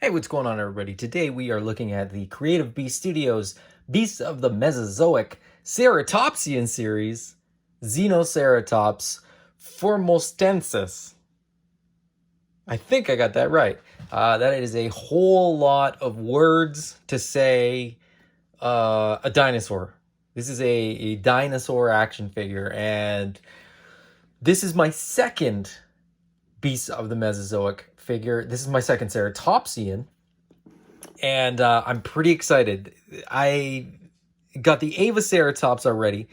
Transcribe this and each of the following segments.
Hey, what's going on, everybody? Today we are looking at the Creative Beast Studios Beasts of the Mesozoic Ceratopsian series, Xenoceratops foremostensis. I think I got that right. That is a whole lot of words to say a dinosaur. This is a dinosaur action figure, and this is my second Beasts of the Mesozoic figure. This is my second Ceratopsian. And I'm pretty excited. I got the Xenoceratops already,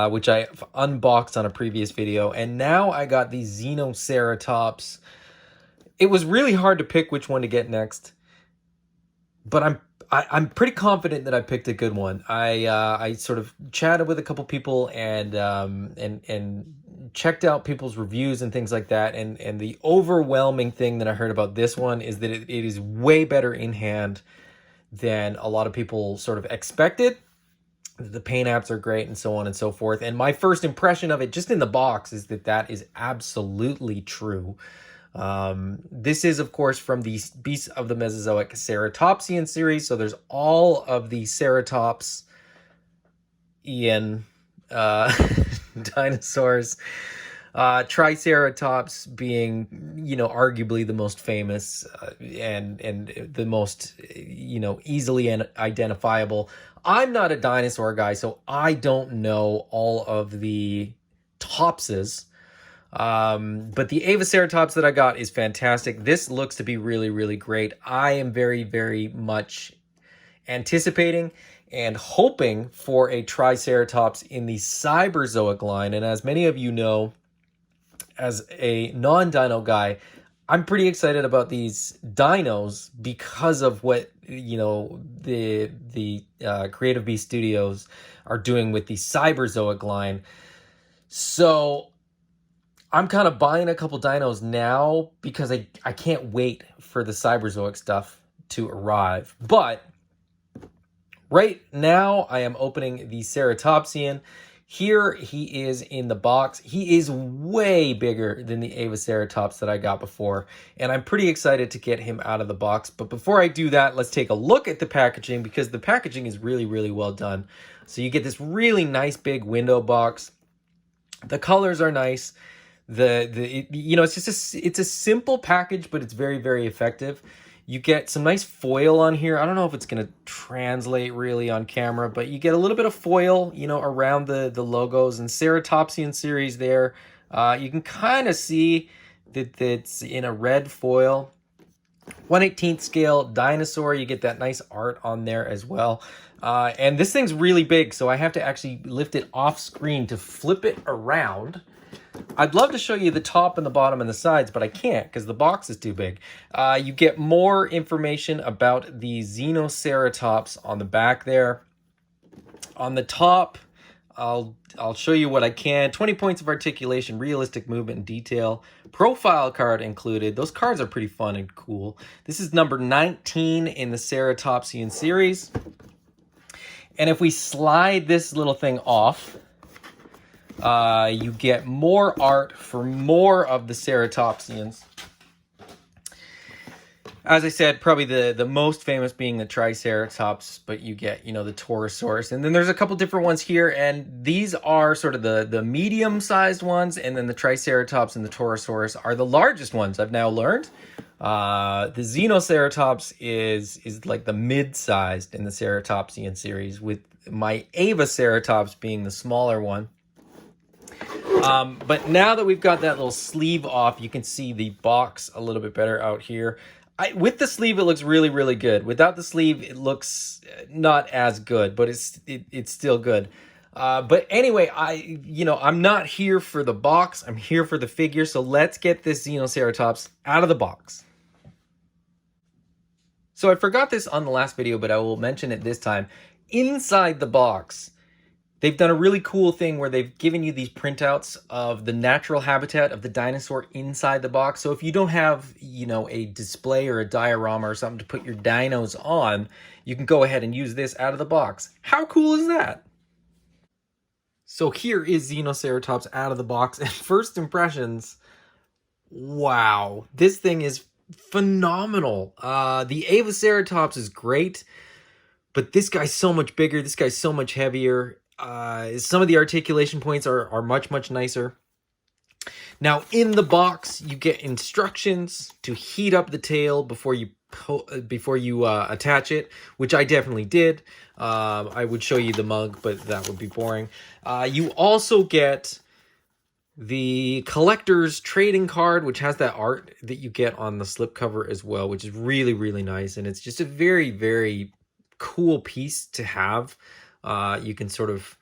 which I unboxed on a previous video, and now I got the Xenoceratops. It was really hard to pick which one to get next, but I'm pretty confident that I picked a good one. I sort of chatted with a couple people and checked out people's reviews and things like that, and the overwhelming thing that I heard about this one is that it is way better in hand than a lot of people sort of expected. The paint apps are great and so on and so forth. And my first impression of it just in the box is that that is absolutely true. This is, of course, from the Beasts of the Mesozoic Ceratopsian series. So there's all of the Ceratopsian dinosaurs. Triceratops being, arguably the most famous and the most, easily identifiable. I'm not a dinosaur guy, so I don't know all of the topses. But the Xenoceratops that I got is fantastic. This looks to be really, really great. I am very, very much anticipating and hoping for a Triceratops in the Cyberzoic line. And as many of you know, as a non-dino guy, I'm pretty excited about these dinos because of what the Creative Beast Studios are doing with the Cyberzoic line. So I'm kind of buying a couple dinos now because I can't wait for the Cyberzoic stuff to arrive. But right now I am opening the Ceratopsian. Here he is in the box. He is way bigger than the Xenoceratops that I got before, and I'm pretty excited to get him out of the box. But before I do that, let's take a look at the packaging, because the packaging is really, really well done. So you get this really nice big window box. The colors are nice. It's just it's a simple package, but it's very, very effective. You get some nice foil on here. I don't know if it's going to translate really on camera, but you get a little bit of foil, around the logos and Ceratopsian series there. You can kind of see that it's in a red foil. 1/18 scale dinosaur. You get that nice art on there as well. And this thing's really big, so I have to actually lift it off screen to flip it around. I'd love to show you the top and the bottom and the sides, but I can't because the box is too big. You get more information about the Xenoceratops on the back there. On the top, I'll show you what I can. 20 points of articulation, realistic movement and detail. Profile card included. Those cards are pretty fun and cool. This is number 19 in the Ceratopsian series. And if we slide this little thing off, you get more art for more of the Ceratopsians. As I said, probably the most famous being the Triceratops, but you get, the Torosaurus. And then there's a couple different ones here, and these are sort of the medium-sized ones, and then the Triceratops and the Torosaurus are the largest ones, I've now learned. The Xenoceratops is like the mid-sized in the Ceratopsian series, with my Xenoceratops being the smaller one. But now that we've got that little sleeve off, you can see the box a little bit better out here. With the sleeve, it looks really, really good. Without the sleeve, it looks not as good, but it's still good. But anyway, I'm not here for the box. I'm here for the figure. So let's get this Xenoceratops out of the box. So I forgot this on the last video, but I will mention it this time. Inside the box, they've done a really cool thing where they've given you these printouts of the natural habitat of the dinosaur inside the box. So if you don't have, a display or a diorama or something to put your dinos on, you can go ahead and use this out of the box. How cool is that? So here is Xenoceratops out of the box, and first impressions, wow, this thing is phenomenal. The Xenoceratops is great, but this guy's so much bigger. This guy's so much heavier. Some of the articulation points are much, much nicer. Now, in the box, you get instructions to heat up the tail before you attach it, which I definitely did. I would show you the mug, but that would be boring. You also get the collector's trading card, which has that art that you get on the slipcover as well, which is really, really nice. And it's just a very, very cool piece to have. You can sort of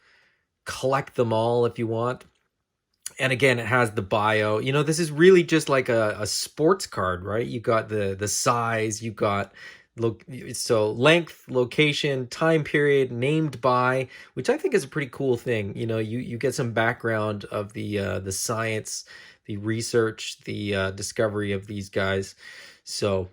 collect them all if you want. And again, it has the bio. You know, this is really just like a sports card, right? You got the size, you got so length, location, time period, named by, which I think is a pretty cool thing. You know, you get some background of the science, the research, the discovery of these guys. So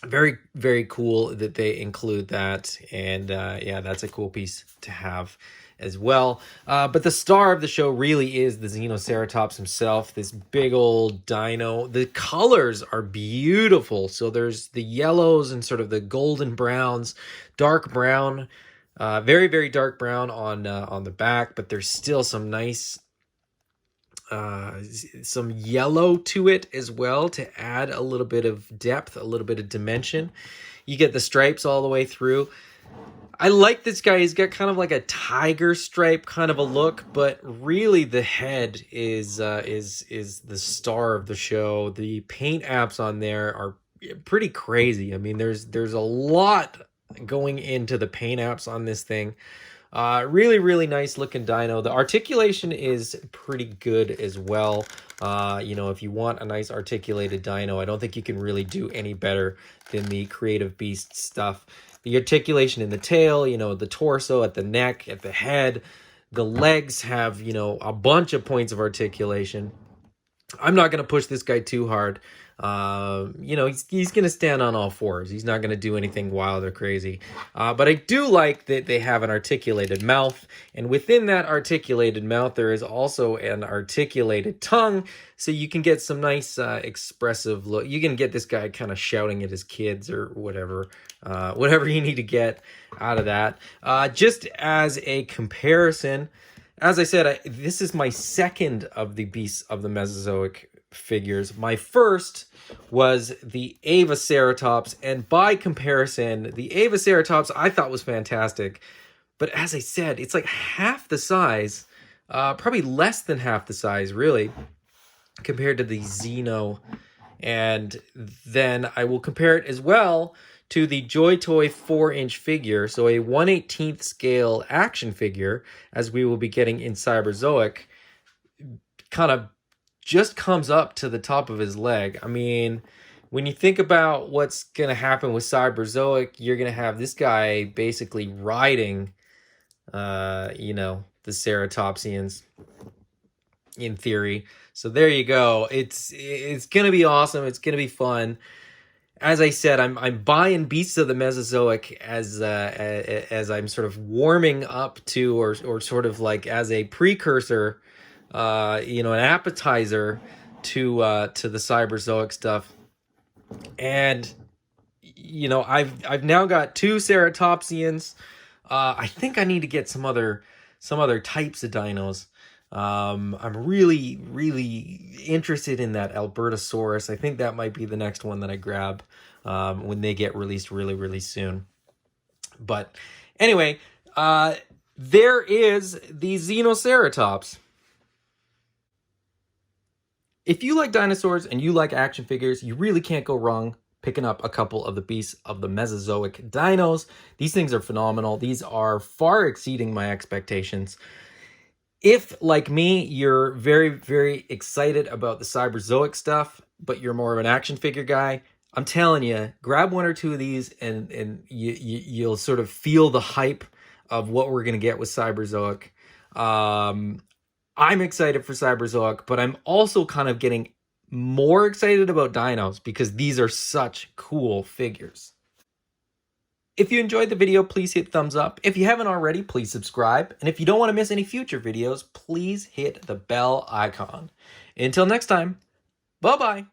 very, very cool that they include that. And yeah, that's a cool piece to have as well. But the star of the show really is the Xenoceratops himself, this big old dino. The colors are beautiful. So there's the yellows and sort of the golden browns, dark brown, very, very dark brown on the back, but there's still some nice some yellow to it as well to add a little bit of depth, a little bit of dimension. You get the stripes all the way through. I like this guy. He's got kind of like a tiger stripe kind of a look, but really the head is the star of the show. The paint apps on there are pretty crazy. I mean, there's a lot going into the paint apps on this thing. Really, really nice looking dino. The articulation is pretty good as well. You know, if you want a nice articulated dino, I don't think you can really do any better than the Creative Beasts stuff. The articulation in the tail, you know, the torso, at the neck, at the head, the legs have, you know, a bunch of points of articulation. I'm not going to push this guy too hard. You know, he's going to stand on all fours. He's not going to do anything wild or crazy. But I do like that they have an articulated mouth. And within that articulated mouth, there is also an articulated tongue. So you can get some nice expressive look. You can get this guy kind of shouting at his kids or whatever. Whatever you need to get out of that. Just as a comparison, as I said, this is my second of the Beasts of the Mesozoic figures. My first was the Xenoceratops, and by comparison, the Xenoceratops I thought was fantastic. But as I said, it's like half the size, probably less than half the size, really, compared to the Xeno. And then I will compare it as well to the Joy Toy 4-inch figure, so a 1/18 scale action figure, as we will be getting in Cyberzoic, kind of just comes up to the top of his leg. I mean, when you think about what's going to happen with Cyberzoic, you're going to have this guy basically riding, you know, the Ceratopsians, in theory. So there you go. It's going to be awesome. It's going to be fun. As I said, I'm buying Beasts of the Mesozoic as I'm sort of warming up to, or sort of like as a precursor, you know, an appetizer to the Cyberzoic stuff. And you know, I've now got 2 Ceratopsians. I think I need to get some other types of dinos. I'm really, really interested in that Albertosaurus. I think that might be the next one that I grab when they get released really, really soon. But anyway, there is the Xenoceratops. If you like dinosaurs and you like action figures, you really can't go wrong picking up a couple of the Beasts of the Mesozoic dinos. These things are phenomenal. These are far exceeding my expectations. If, like me, you're very, very excited about the Cyberzoic stuff, but you're more of an action figure guy, I'm telling you, grab 1 or 2 of these and you'll sort of feel the hype of what we're going to get with Cyberzoic. I'm excited for Cyberzoic, but I'm also kind of getting more excited about dinos because these are such cool figures. If you enjoyed the video, please hit thumbs up. If you haven't already, please subscribe. And if you don't want to miss any future videos, please hit the bell icon. Until next time, bye-bye.